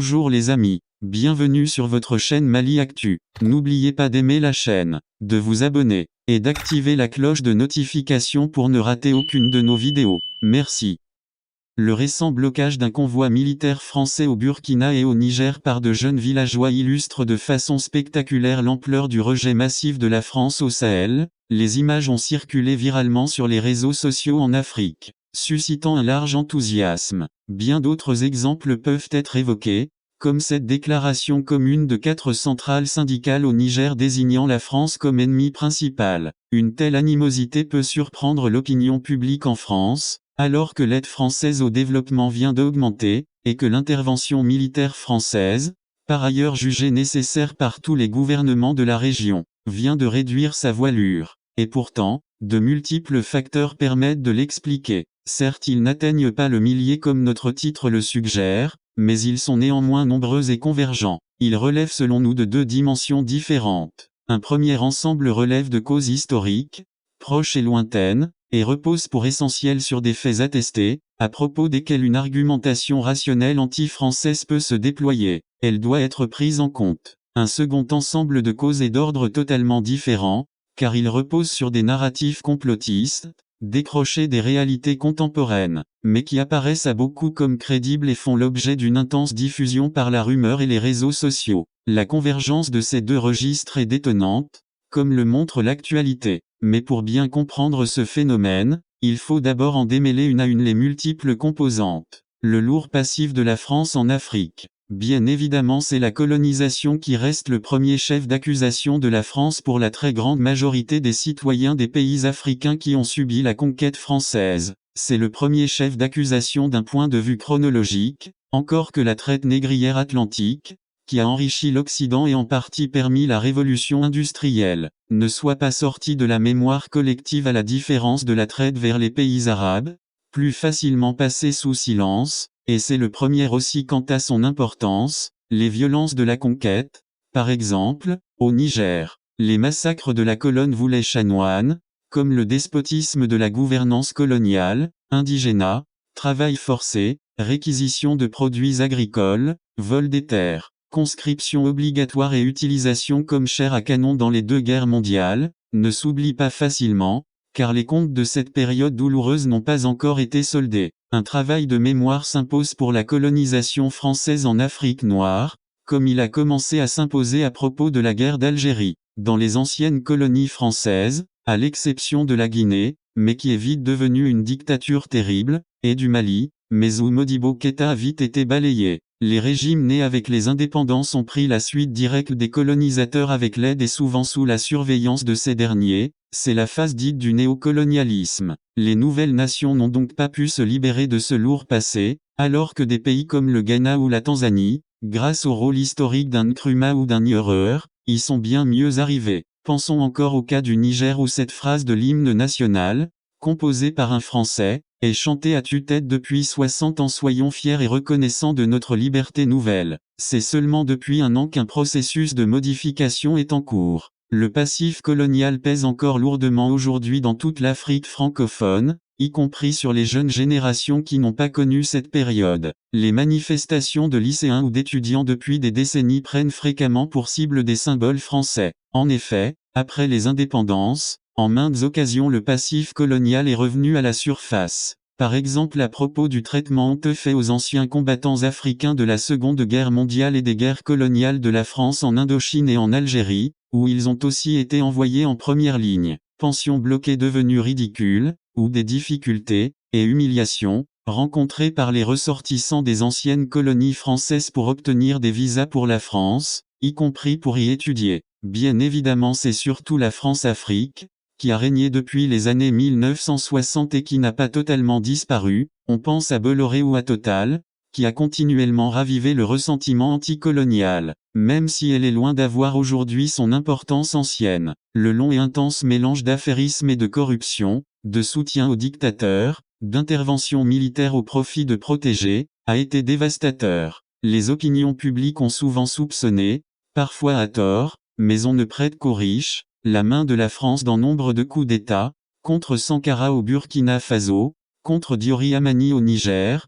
Bonjour les amis, bienvenue sur votre chaîne Mali Actu. N'oubliez pas d'aimer la chaîne, de vous abonner, et d'activer la cloche de notification pour ne rater aucune de nos vidéos. Merci. Le récent blocage d'un convoi militaire français au Burkina et au Niger par de jeunes villageois illustre de façon spectaculaire l'ampleur du rejet massif de la France au Sahel. Les images ont circulé viralement sur les réseaux sociaux en Afrique, suscitant un large enthousiasme. Bien d'autres exemples peuvent être évoqués, comme cette déclaration commune de 4 centrales syndicales au Niger désignant la France comme ennemi principal. Une telle animosité peut surprendre l'opinion publique en France, alors que l'aide française au développement vient d'augmenter, et que l'intervention militaire française, par ailleurs jugée nécessaire par tous les gouvernements de la région, vient de réduire sa voilure. Et pourtant, de multiples facteurs permettent de l'expliquer. Certes, ils n'atteignent pas le millier comme notre titre le suggère, mais ils sont néanmoins nombreux et convergents. Ils relèvent selon nous de deux dimensions différentes. Un premier ensemble relève de causes historiques, proches et lointaines, et repose pour essentiel sur des faits attestés, à propos desquels une argumentation rationnelle anti-française peut se déployer. Elle doit être prise en compte. Un second ensemble de causes est d'ordre totalement différent, car il repose sur des narratifs complotistes, décrochés des réalités contemporaines, mais qui apparaissent à beaucoup comme crédibles et font l'objet d'une intense diffusion par la rumeur et les réseaux sociaux. La convergence de ces deux registres est détonnante, comme le montre l'actualité. Mais pour bien comprendre ce phénomène, il faut d'abord en démêler une à une les multiples composantes. Le lourd passif de la France en Afrique. Bien évidemment, c'est la colonisation qui reste le premier chef d'accusation de la France pour la très grande majorité des citoyens des pays africains qui ont subi la conquête française. C'est le premier chef d'accusation d'un point de vue chronologique, encore que la traite négrière atlantique, qui a enrichi l'Occident et en partie permis la révolution industrielle, ne soit pas sortie de la mémoire collective à la différence de la traite vers les pays arabes, plus facilement passée sous silence, et c'est le premier aussi quant à son importance, les violences de la conquête, par exemple, au Niger, les massacres de la colonne voulaient chanoine, comme le despotisme de la gouvernance coloniale, indigénat, travail forcé, réquisition de produits agricoles, vol des terres, conscription obligatoire et utilisation comme chair à canon dans les deux guerres mondiales, ne s'oublient pas facilement, car les comptes de cette période douloureuse n'ont pas encore été soldés. Un travail de mémoire s'impose pour la colonisation française en Afrique noire, comme il a commencé à s'imposer à propos de la guerre d'Algérie. Dans les anciennes colonies françaises, à l'exception de la Guinée, mais qui est vite devenue une dictature terrible, et du Mali, mais où Modibo Keïta a vite été balayé. Les régimes nés avec les indépendances ont pris la suite directe des colonisateurs avec l'aide et souvent sous la surveillance de ces derniers, c'est la phase dite du néocolonialisme. Les nouvelles nations n'ont donc pas pu se libérer de ce lourd passé, alors que des pays comme le Ghana ou la Tanzanie, grâce au rôle historique d'un Nkrumah ou d'un Nyerere, y sont bien mieux arrivés. Pensons encore au cas du Niger où cette phrase de l'hymne national, composée par un Français, est chantée à tue-tête depuis 60 ans. Soyons fiers et reconnaissants de notre liberté nouvelle. C'est seulement depuis un an qu'un processus de modification est en cours. Le passif colonial pèse encore lourdement aujourd'hui dans toute l'Afrique francophone, y compris sur les jeunes générations qui n'ont pas connu cette période. Les manifestations de lycéens ou d'étudiants depuis des décennies prennent fréquemment pour cible des symboles français. En effet, après les indépendances, en maintes occasions le passif colonial est revenu à la surface. Par exemple à propos du traitement honteux fait aux anciens combattants africains de la Seconde Guerre mondiale et des guerres coloniales de la France en Indochine et en Algérie, où ils ont aussi été envoyés en première ligne. Pensions bloquées devenues ridicules, ou des difficultés, et humiliations, rencontrées par les ressortissants des anciennes colonies françaises pour obtenir des visas pour la France, y compris pour y étudier. Bien évidemment c'est surtout la France-Afrique, qui a régné depuis les années 1960 et qui n'a pas totalement disparu, on pense à Bolloré ou à Total, qui a continuellement ravivé le ressentiment anticolonial, même si elle est loin d'avoir aujourd'hui son importance ancienne. Le long et intense mélange d'affairisme et de corruption, de soutien aux dictateurs, d'intervention militaire au profit de protégés, a été dévastateur. Les opinions publiques ont souvent soupçonné, parfois à tort, mais on ne prête qu'aux riches, la main de la France dans nombre de coups d'État, contre Sankara au Burkina Faso, contre Diori Amani au Niger,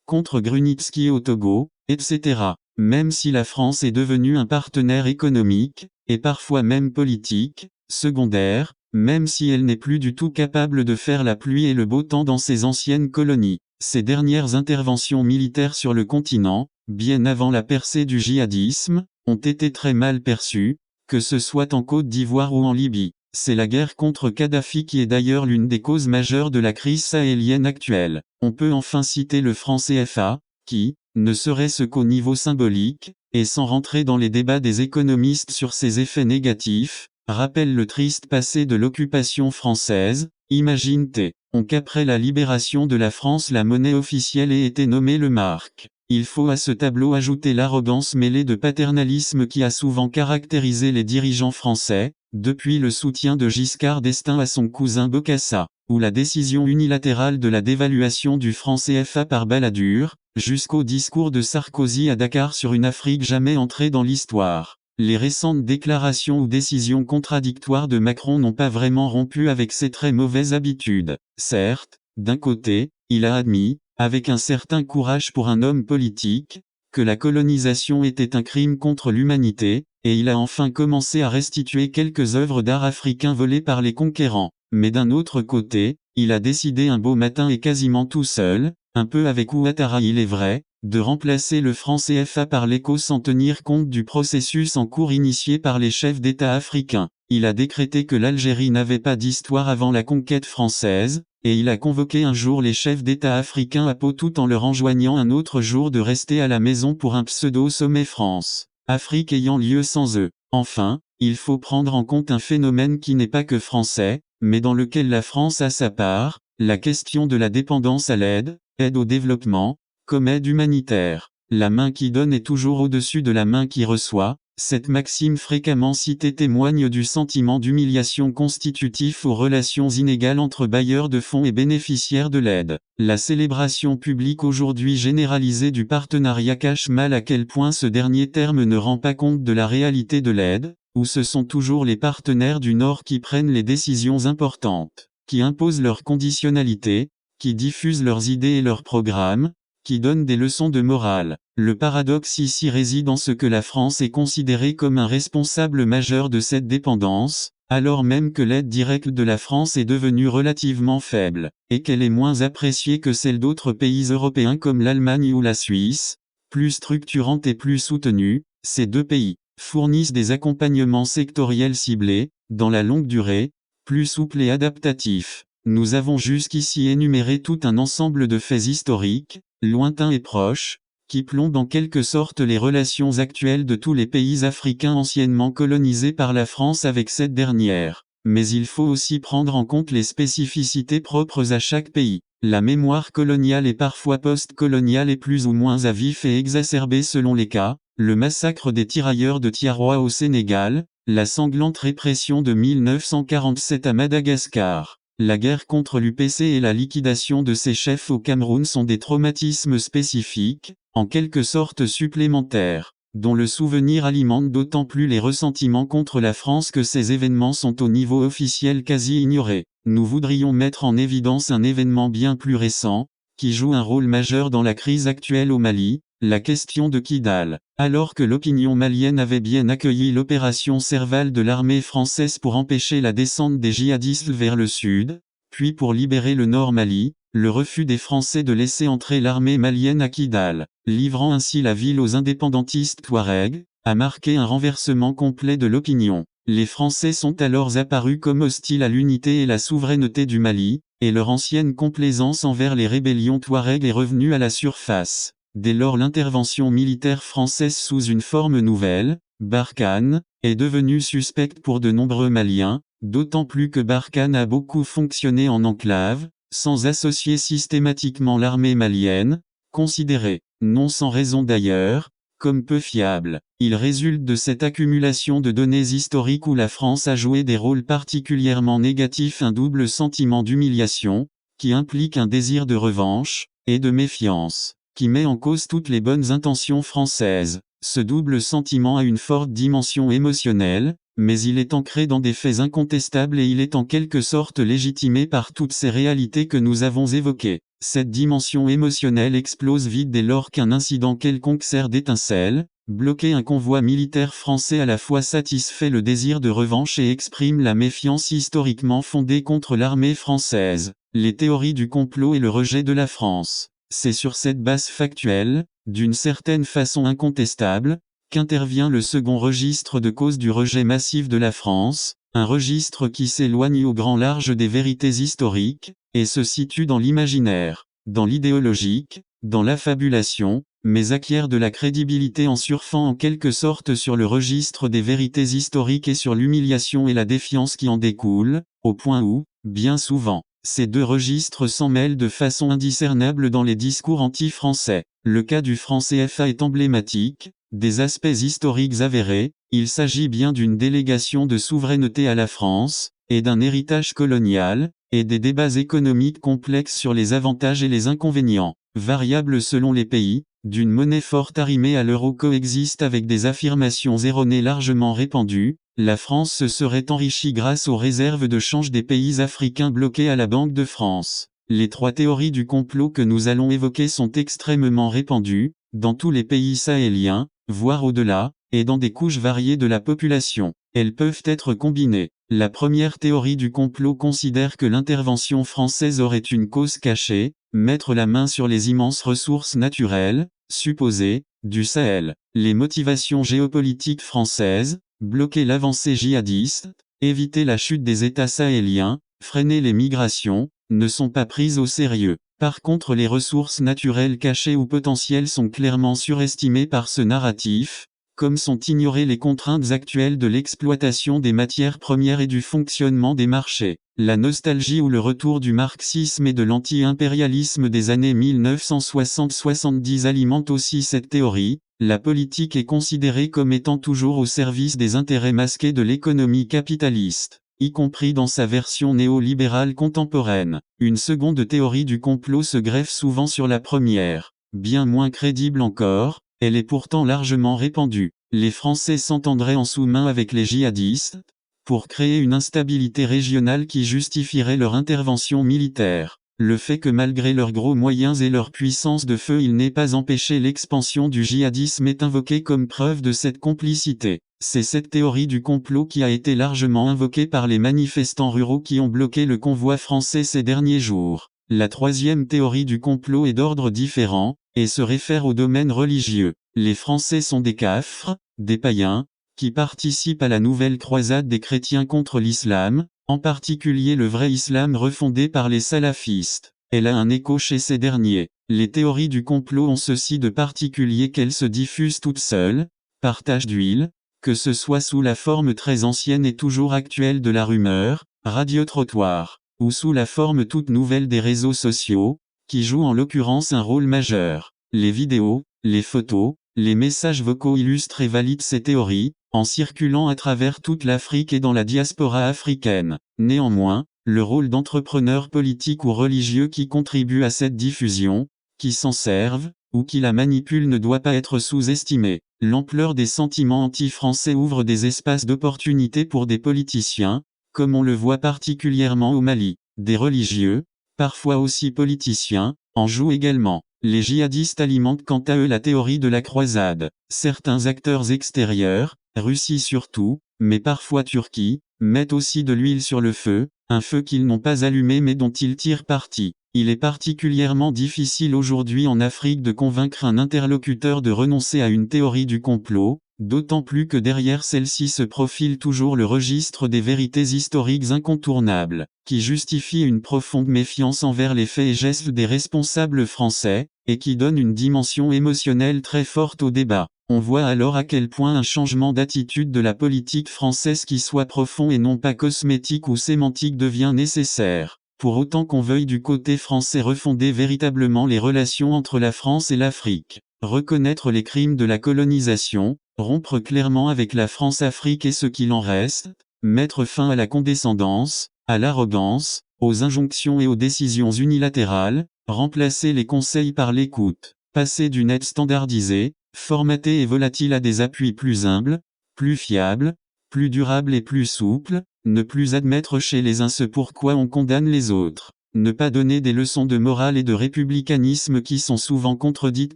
contre Grunitzky au Togo, etc. Même si la France est devenue un partenaire économique, et parfois même politique, secondaire, même si elle n'est plus du tout capable de faire la pluie et le beau temps dans ses anciennes colonies. Ces dernières interventions militaires sur le continent, bien avant la percée du djihadisme, ont été très mal perçues, que ce soit en Côte d'Ivoire ou en Libye. C'est la guerre contre Kadhafi qui est d'ailleurs l'une des causes majeures de la crise sahélienne actuelle. On peut enfin citer le franc CFA, qui, ne serait-ce qu'au niveau symbolique, et sans rentrer dans les débats des économistes sur ses effets négatifs, rappelle le triste passé de l'occupation française. Imagine-t-on qu'après la libération de la France la monnaie officielle ait été nommée le mark. Il faut à ce tableau ajouter l'arrogance mêlée de paternalisme qui a souvent caractérisé les dirigeants français, depuis le soutien de Giscard d'Estaing à son cousin Bokassa, ou la décision unilatérale de la dévaluation du franc CFA par Balladur, jusqu'au discours de Sarkozy à Dakar sur une Afrique jamais entrée dans l'histoire. Les récentes déclarations ou décisions contradictoires de Macron n'ont pas vraiment rompu avec ces très mauvaises habitudes. Certes, d'un côté, il a admis, avec un certain courage pour un homme politique, que la colonisation était un crime contre l'humanité, et il a enfin commencé à restituer quelques œuvres d'art africains volées par les conquérants. Mais d'un autre côté, il a décidé un beau matin et quasiment tout seul, un peu avec Ouattara il est vrai, de remplacer le franc CFA par l'éco sans tenir compte du processus en cours initié par les chefs d'État africains. Il a décrété que l'Algérie n'avait pas d'histoire avant la conquête française, et il a convoqué un jour les chefs d'État africains à Pau tout en leur enjoignant un autre jour de rester à la maison pour un pseudo-sommet France-Afrique ayant lieu sans eux. Enfin, il faut prendre en compte un phénomène qui n'est pas que français, mais dans lequel la France a sa part, la question de la dépendance à l'aide, aide au développement, comme aide humanitaire. La main qui donne est toujours au-dessus de la main qui reçoit. Cette maxime fréquemment citée témoigne du sentiment d'humiliation constitutif aux relations inégales entre bailleurs de fonds et bénéficiaires de l'aide. La célébration publique aujourd'hui généralisée du partenariat cache mal à quel point ce dernier terme ne rend pas compte de la réalité de l'aide, où ce sont toujours les partenaires du Nord qui prennent les décisions importantes, qui imposent leurs conditionnalités, qui diffusent leurs idées et leurs programmes, qui donne des leçons de morale. Le paradoxe ici réside en ce que la France est considérée comme un responsable majeur de cette dépendance, alors même que l'aide directe de la France est devenue relativement faible, et qu'elle est moins appréciée que celle d'autres pays européens comme l'Allemagne ou la Suisse, plus structurante et plus soutenue. Ces deux pays fournissent des accompagnements sectoriels ciblés, dans la longue durée, plus souples et adaptatifs. Nous avons jusqu'ici énuméré tout un ensemble de faits historiques, lointains et proches, qui plombent en quelque sorte les relations actuelles de tous les pays africains anciennement colonisés par la France avec cette dernière. Mais il faut aussi prendre en compte les spécificités propres à chaque pays. La mémoire coloniale et parfois post-coloniale est plus ou moins à vif et exacerbée selon les cas. Le massacre des tirailleurs de Tiaroa au Sénégal, la sanglante répression de 1947 à Madagascar. La guerre contre l'UPC et la liquidation de ses chefs au Cameroun sont des traumatismes spécifiques, en quelque sorte supplémentaires, dont le souvenir alimente d'autant plus les ressentiments contre la France que ces événements sont au niveau officiel quasi ignorés. Nous voudrions mettre en évidence un événement bien plus récent, qui joue un rôle majeur dans la crise actuelle au Mali, la question de Kidal. Alors que l'opinion malienne avait bien accueilli l'opération Serval de l'armée française pour empêcher la descente des djihadistes vers le sud, puis pour libérer le nord Mali, le refus des Français de laisser entrer l'armée malienne à Kidal, livrant ainsi la ville aux indépendantistes touaregs, a marqué un renversement complet de l'opinion. Les Français sont alors apparus comme hostiles à l'unité et la souveraineté du Mali, et leur ancienne complaisance envers les rébellions touaregs est revenue à la surface. Dès lors l'intervention militaire française sous une forme nouvelle, Barkhane, est devenue suspecte pour de nombreux Maliens, d'autant plus que Barkhane a beaucoup fonctionné en enclave, sans associer systématiquement l'armée malienne, considérée, non sans raison d'ailleurs, comme peu fiable. Il résulte de cette accumulation de données historiques où la France a joué des rôles particulièrement négatifs un double sentiment d'humiliation, qui implique un désir de revanche, et de méfiance, qui met en cause toutes les bonnes intentions françaises. Ce double sentiment a une forte dimension émotionnelle, mais il est ancré dans des faits incontestables et il est en quelque sorte légitimé par toutes ces réalités que nous avons évoquées. Cette dimension émotionnelle explose vite dès lors qu'un incident quelconque sert d'étincelle. Bloquer un convoi militaire français à la fois satisfait le désir de revanche et exprime la méfiance historiquement fondée contre l'armée française, les théories du complot et le rejet de la France. C'est sur cette base factuelle, d'une certaine façon incontestable, qu'intervient le second registre de cause du rejet massif de la France, un registre qui s'éloigne au grand large des vérités historiques, et se situe dans l'imaginaire, dans l'idéologique, dans l'affabulation, mais acquiert de la crédibilité en surfant en quelque sorte sur le registre des vérités historiques et sur l'humiliation et la défiance qui en découlent, au point où, bien souvent, ces deux registres s'en mêlent de façon indiscernable dans les discours anti-français. Le cas du franc CFA est emblématique, des aspects historiques avérés, il s'agit bien d'une délégation de souveraineté à la France, et d'un héritage colonial, et des débats économiques complexes sur les avantages et les inconvénients, variables selon les pays, d'une monnaie forte arrimée à l'euro coexiste avec des affirmations erronées largement répandues, la France se serait enrichie grâce aux réserves de change des pays africains bloqués à la Banque de France. Les trois théories du complot que nous allons évoquer sont extrêmement répandues, dans tous les pays sahéliens, voire au-delà, et dans des couches variées de la population. Elles peuvent être combinées. La première théorie du complot considère que l'intervention française aurait une cause cachée, mettre la main sur les immenses ressources naturelles, supposées, du Sahel. Les motivations géopolitiques françaises, bloquer l'avancée djihadiste, éviter la chute des États sahéliens, freiner les migrations, ne sont pas prises au sérieux. Par contre, les ressources naturelles cachées ou potentielles sont clairement surestimées par ce narratif, comme sont ignorées les contraintes actuelles de l'exploitation des matières premières et du fonctionnement des marchés. La nostalgie ou le retour du marxisme et de l'anti-impérialisme des années 1960-70 alimente aussi cette théorie. La politique est considérée comme étant toujours au service des intérêts masqués de l'économie capitaliste, y compris dans sa version néolibérale contemporaine. Une seconde théorie du complot se greffe souvent sur la première, bien moins crédible encore. Elle est pourtant largement répandue. Les Français s'entendraient en sous-main avec les djihadistes, pour créer une instabilité régionale qui justifierait leur intervention militaire. Le fait que malgré leurs gros moyens et leur puissance de feu ils n'aient pas empêché l'expansion du djihadisme est invoqué comme preuve de cette complicité. C'est cette théorie du complot qui a été largement invoquée par les manifestants ruraux qui ont bloqué le convoi français ces derniers jours. La troisième théorie du complot est d'ordre différent, et se réfère au domaine religieux. Les Français sont des caffres, des païens, qui participent à la nouvelle croisade des chrétiens contre l'islam, en particulier le vrai islam refondé par les salafistes. Elle a un écho chez ces derniers. Les théories du complot ont ceci de particulier qu'elles se diffusent toutes seules, par tache d'huile, que ce soit sous la forme très ancienne et toujours actuelle de la rumeur, radio-trottoir, ou sous la forme toute nouvelle des réseaux sociaux, qui jouent en l'occurrence un rôle majeur. Les vidéos, les photos, les messages vocaux illustrent et valident ces théories, en circulant à travers toute l'Afrique et dans la diaspora africaine. Néanmoins, le rôle d'entrepreneurs politiques ou religieux qui contribuent à cette diffusion, qui s'en servent, ou qui la manipulent ne doit pas être sous-estimé. L'ampleur des sentiments anti-français ouvre des espaces d'opportunité pour des politiciens, comme on le voit particulièrement au Mali. Des religieux, parfois aussi politiciens, en jouent également. Les djihadistes alimentent quant à eux la théorie de la croisade. Certains acteurs extérieurs, Russie surtout, mais parfois Turquie, mettent aussi de l'huile sur le feu, un feu qu'ils n'ont pas allumé mais dont ils tirent parti. Il est particulièrement difficile aujourd'hui en Afrique de convaincre un interlocuteur de renoncer à une théorie du complot, d'autant plus que derrière celle-ci se profile toujours le registre des vérités historiques incontournables, qui justifie une profonde méfiance envers les faits et gestes des responsables français, et qui donne une dimension émotionnelle très forte au débat. On voit alors à quel point un changement d'attitude de la politique française qui soit profond et non pas cosmétique ou sémantique devient nécessaire. Pour autant qu'on veuille du côté français refonder véritablement les relations entre la France et l'Afrique, reconnaître les crimes de la colonisation, rompre clairement avec la France-Afrique et ce qu'il en reste, mettre fin à la condescendance, à l'arrogance, aux injonctions et aux décisions unilatérales, remplacer les conseils par l'écoute, passer d'une aide standardisée, formatée et volatile à des appuis plus humbles, plus fiables, plus durable et plus souple, ne plus admettre chez les uns ce pourquoi on condamne les autres, ne pas donner des leçons de morale et de républicanisme qui sont souvent contredites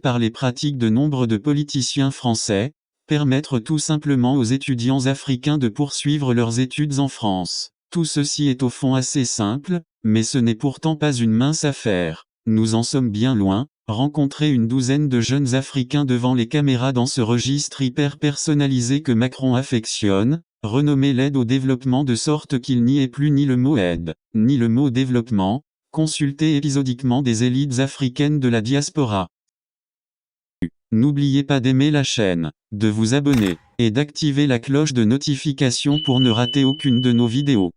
par les pratiques de nombre de politiciens français, permettre tout simplement aux étudiants africains de poursuivre leurs études en France. Tout ceci est au fond assez simple, mais ce n'est pourtant pas une mince affaire. Nous en sommes bien loin. Rencontrer une douzaine de jeunes Africains devant les caméras dans ce registre hyper personnalisé que Macron affectionne, renommer l'aide au développement de sorte qu'il n'y ait plus ni le mot aide, ni le mot développement, consulter épisodiquement des élites africaines de la diaspora. N'oubliez pas d'aimer la chaîne, de vous abonner, et d'activer la cloche de notification pour ne rater aucune de nos vidéos.